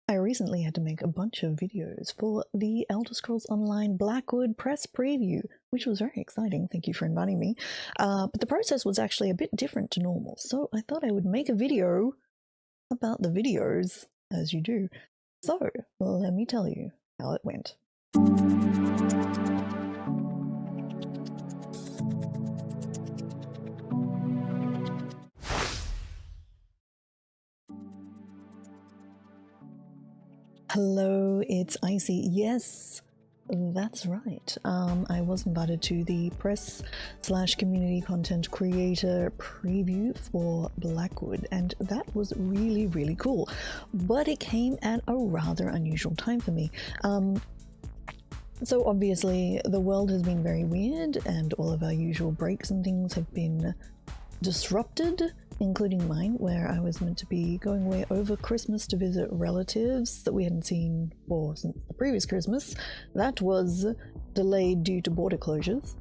I recently had to make a bunch of videos for the Elder Scrolls Online Blackwood press preview, which was very exciting. Thank you for inviting me. But the process was actually a bit different to normal, so I thought I would make a video about the videos, as you do. So, let me tell you how it went. Hello, it's Icy. Yes, that's right. I was invited to the press/community content creator preview for Blackwood, and that was really, really cool. But it came at a rather unusual time for me. So obviously the world has been very weird, and all of our usual breaks and things have been disrupted, including mine, where I was meant to be going away over Christmas to visit relatives that we hadn't seen since the previous Christmas. That was delayed due to border closures.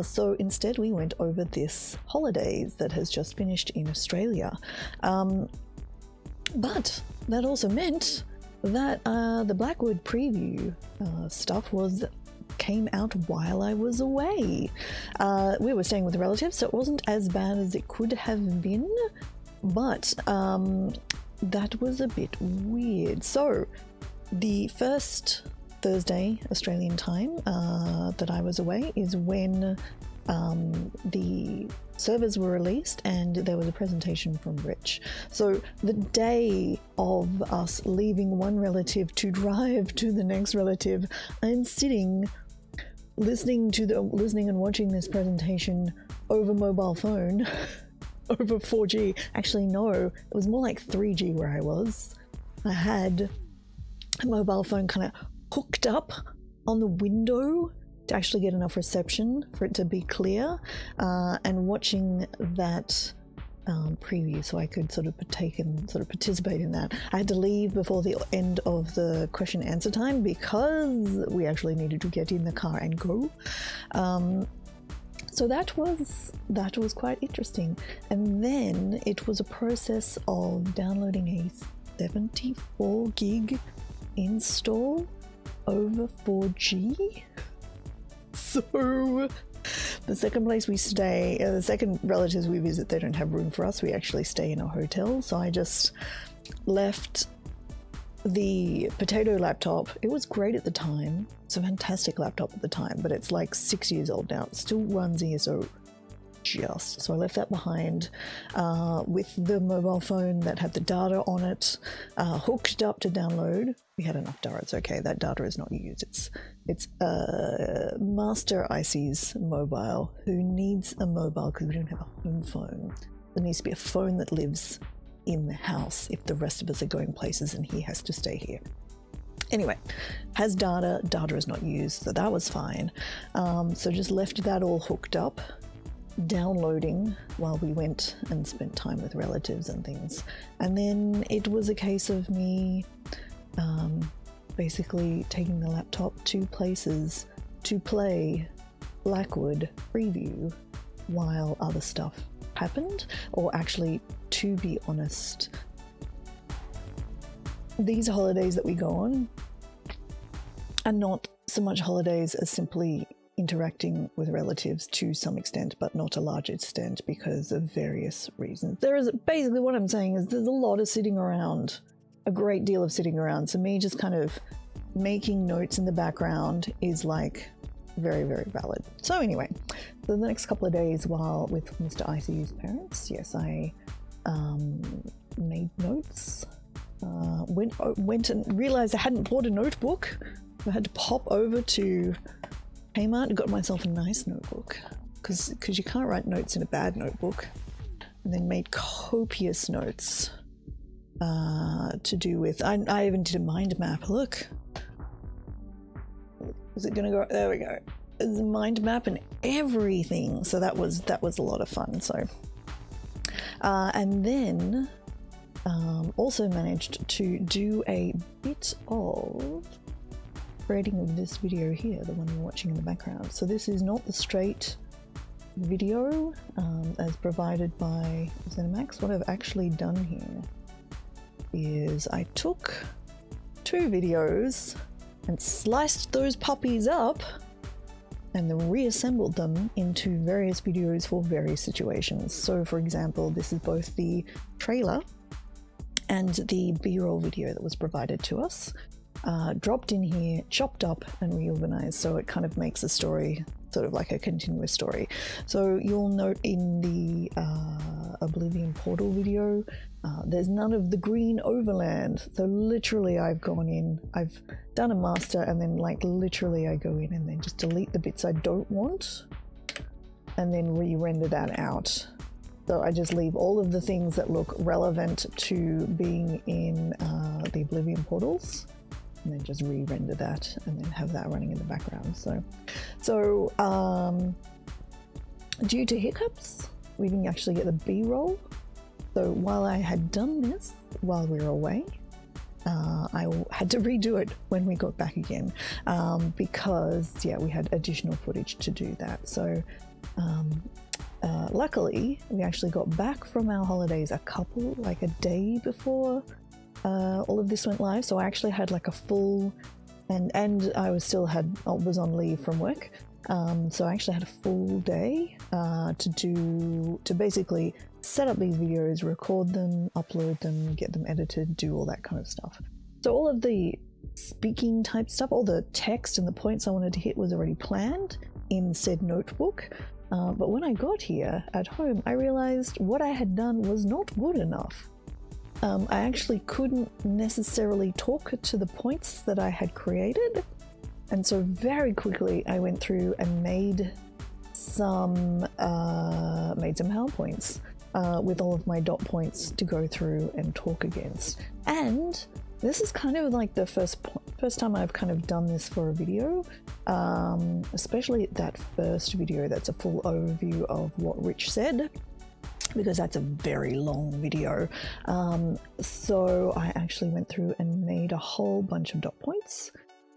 So instead we went over this holidays that has just finished in Australia. But that also meant that the Blackwood preview stuff came out while I was away. We were staying with relatives, so it wasn't as bad as it could have been, but that was a bit weird. So the first Thursday Australian time that I was away is when the servers were released and there was a presentation from Rich. So the day of us leaving one relative to drive to the next relative, I'm sitting listening and watching this presentation over mobile phone over 4G. Actually, no, it was more like 3G where I was. I had a mobile phone kind of hooked up on the window to actually get enough reception for it to be clear, and watching that preview so I could sort of partake and sort of participate in that. I had to leave before the end of the question and answer time because we actually needed to get in the car and go. So that was quite interesting. And then it was a process of downloading a 74 gig install over 4G. So the second place we stay, the second relatives we visit, they don't have room for us. We actually stay in a hotel. So I just left the potato laptop. It was great at the time. It's a fantastic laptop at the time, but it's like 6 years old now. It still runs ESO just. So I left that behind with the mobile phone that had the data on it, hooked up to download. We had enough data. It's okay. That data is not used. It's Master Icy's mobile, who needs a mobile because we don't have a home phone. There needs to be a phone that lives in the house if the rest of us are going places and he has to stay here. Anyway, has data is not used, so that was fine. So just left that all hooked up, downloading while we went and spent time with relatives and things. And then it was a case of me basically taking the laptop to places to play Blackwood preview while other stuff happened. Or actually, to be honest, these holidays that we go on are not so much holidays as simply interacting with relatives to some extent, but not a large extent because of various reasons. Basically what I'm saying is there's a lot of sitting around, a great deal of sitting around. So me just kind of making notes in the background is like very, very valid. So anyway, the next couple of days while with Mr. ICU's parents, yes, I made notes. Went and realized I hadn't bought a notebook. I had to pop over to Kmart and got myself a nice notebook because you can't write notes in a bad notebook. And then made copious notes to do with. I even did a mind map. Look, is it gonna go? There we go. There's a mind map and everything. So that was a lot of fun. So and then also managed to do a bit of creating of this video here, the one you're watching in the background. So this is not the straight video as provided by Zenimax. What I've actually done here is I took 2 videos and sliced those puppies up and then reassembled them into various videos for various situations. So for example, this is both the trailer and the B-roll video that was provided to us, dropped in here, chopped up and reorganized, so it kind of makes the story sort of like a continuous story. So you'll note in the Oblivion Portal video, there's none of the green overland. So literally I've gone in, I've done a master, and then like literally I go in and then just delete the bits I don't want and then re-render that out. So I just leave all of the things that look relevant to being in the Oblivion portals, and then just re-render that and then have that running in the background. So due to hiccups, we didn't actually get the B-roll. So while I had done this while we were away, I had to redo it when we got back again, because yeah, we had additional footage to do that. So luckily we actually got back from our holidays like a day before all of this went live. So I actually had like a full, and I was on leave from work. So I actually had a full day to basically set up these videos, record them, upload them, get them edited, do all that kind of stuff. So all of the speaking type stuff, all the text and the points I wanted to hit was already planned in said notebook. But when I got here at home, I realized what I had done was not good enough. I actually couldn't necessarily talk to the points that I had created. And so very quickly I went through and made some PowerPoints with all of my dot points to go through and talk against. And this is kind of like the first time I've kind of done this for a video, especially that first video that's a full overview of what Rich said, because that's a very long video. So I actually went through and made a whole bunch of dot points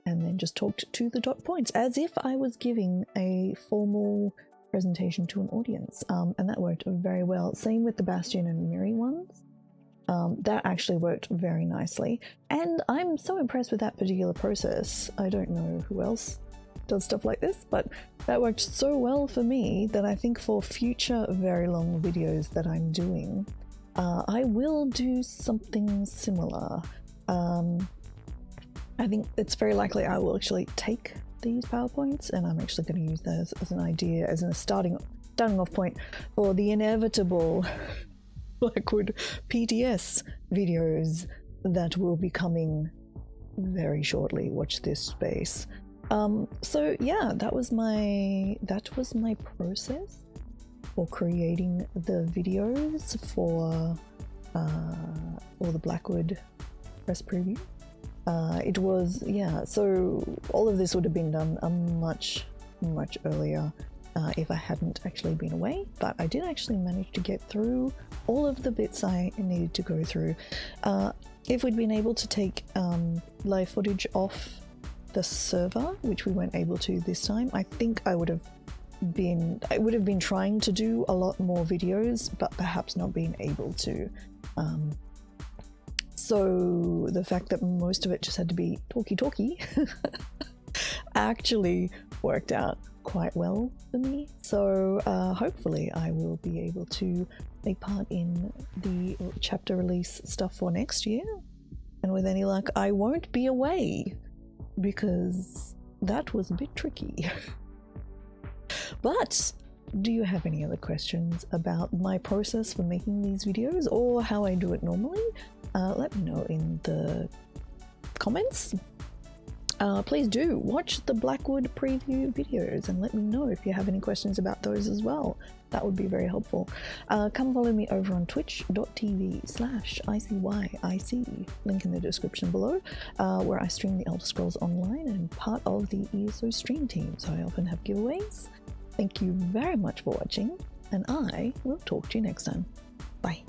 and then just talked to the dot points as if I was giving a formal presentation to an audience, and that worked very well. Same with the Bastion and Miri ones. That actually worked very nicely, and I'm so impressed with that particular process. I don't know who else does stuff like this, but that worked so well for me that I think for future very long videos that I'm doing, I will do something similar. I think it's very likely I will actually take these PowerPoints and I'm actually going to use those as an idea, as a starting off point for the inevitable Blackwood PTS videos that will be coming very shortly. Watch this space. So yeah, that was my process for creating the videos for the Blackwood press preview. It was, yeah, so all of this would have been done much earlier if I hadn't actually been away, but I did actually manage to get through all of the bits I needed to go through. If we'd been able to take live footage off the server, which we weren't able to this time, I think I would have been trying to do a lot more videos, but perhaps not being able to. So the fact that most of it just had to be talky actually worked out quite well for me. So hopefully I will be able to take part in the chapter release stuff for next year. And with any luck, I won't be away, because that was a bit tricky. But do you have any other questions about my process for making these videos or how I do it normally? Let me know in the comments. Please do watch the Blackwood preview videos and let me know if you have any questions about those as well. That would be very helpful. Come follow me over on twitch.tv/ICYIC, link in the description below, where I stream the Elder Scrolls Online and part of the ESO Stream Team, so I often have giveaways. Thank you very much for watching, and I will talk to you next time. Bye.